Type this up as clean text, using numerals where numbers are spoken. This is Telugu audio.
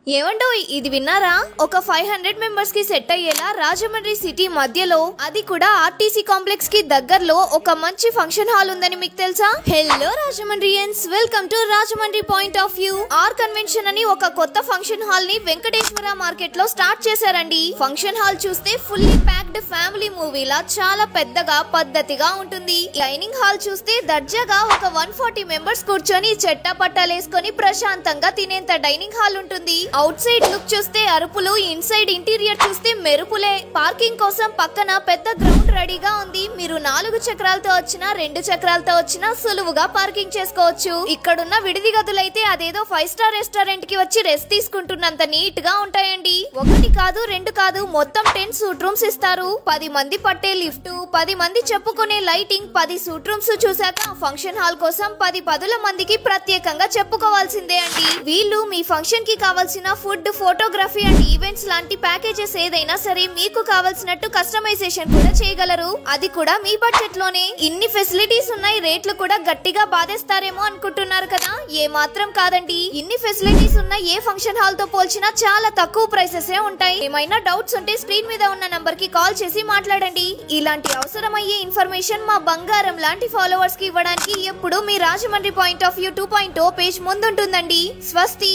ఏమండో ఇది విన్నారా? ఒక 500 మెంబర్స్ కి సెట్ అయ్యేలా రాజమండ్రి సిటీ మధ్యలో, అది కూడా ఆర్టీసీ కాంప్లెక్స్ కి దగ్గరలో ఒక మంచి ఫంక్షన్ హాల్ ఉందని మీకు తెలుసా? Hello Rajahmundrians, welcome to Rajahmundry point of view. R convention అని ఒక కొత్త ఫంక్షన్ హాల్ ని వెంకటేశ్వర మార్కెట్ లో స్టార్ట్ చేశారండి. ఫంక్షన్ హాల్ చూస్తే ఫుల్లీ ప్యాక్డ్ ఫ్యామిలీ మూవీలా చాలా పెద్దగా పద్ధతిగా ఉంటుంది. డైనింగ్ హాల్ చూస్తే దర్జాగా ఒక 140 మెంబర్స్ కూర్చొని చెట్టా పట్టాలేసుకొని ప్రశాంతంగా తినేంత డైనింగ్ హాల్ ఉంటుంది. అవుట్ సైడ్ లుక్ చూస్తే అరుపులు, ఇన్సైడ్ ఇంటీరియర్ చూస్తే మెరుపులే. పార్కింగ్ కోసం పక్కన పెద్ద గ్రౌండ్ రెడీగా ఉంది. మీరు 4 చక్రాలతో వచ్చినా 2 చక్రాలతో వచ్చినా సులువుగా పార్కింగ్ చేసుకోవచ్చు. ఇక్కడున్న విడిది గదులైతే అదేదో 5 స్టార్ రెస్టారెంట్ కి వచ్చి రెస్ట్ తీసుకుంటున్నంత నీట్ గా ఉంటాయండి. 1 కాదు 2 కాదు, మొత్తం 10 సూట్ రూమ్స్ ఇస్తారు. 10 మంది పట్టే లిఫ్ట్, 10 మంది చెప్పుకునే లైటింగ్, 10 సూట్ రూమ్స్ చూసాక ఫంక్షన్ హాల్ కోసం 10 పదుల మందికి ప్రత్యేకంగా చెప్పుకోవాల్సిందే అండి. వీళ్ళు మీ ఫంక్షన్ కి కావాల్సిన ఫుడ్, ఫోటోగ్రఫీ అండ్ ఈవెంట్స్ లాంటి ప్యాకేజెస్ ఏదైనా సరే మీకు కావాల్సినట్టు కస్టమైజేషన్ కూడా చేయగలరు. అది కూడా మీ బడ్జెట్ లోనే. ఇన్ని ఫెసిలిటీస్ ఉన్నాయి, రేట్లు కూడా గట్టిగా బాధేస్తారేమో అనుకుంటున్నారు కదా? ఏ మాత్రం కాదండి. ఇన్ని ఫెసిలిటీస్ ఉన్న ఏ ఫంక్షన్ హాల్ తో పోల్చినా చాలా తక్కువ ప్రైసెస్ ఉంటాయి. ఏమైనా డౌట్స్ ఉంటే స్క్రీన్ మీద ఉన్న నంబర్ కి కాల్ చేసి మాట్లాడండి. ఇలాంటి అవసరమయ్యే ఇన్ఫర్మేషన్ మా బంగారం లాంటి ఫాలోవర్స్ కి ఇవ్వడానికి ఎప్పుడు మీ Rajahmundry point of view 2.0 page ముందుంటుందండి. స్వస్తి.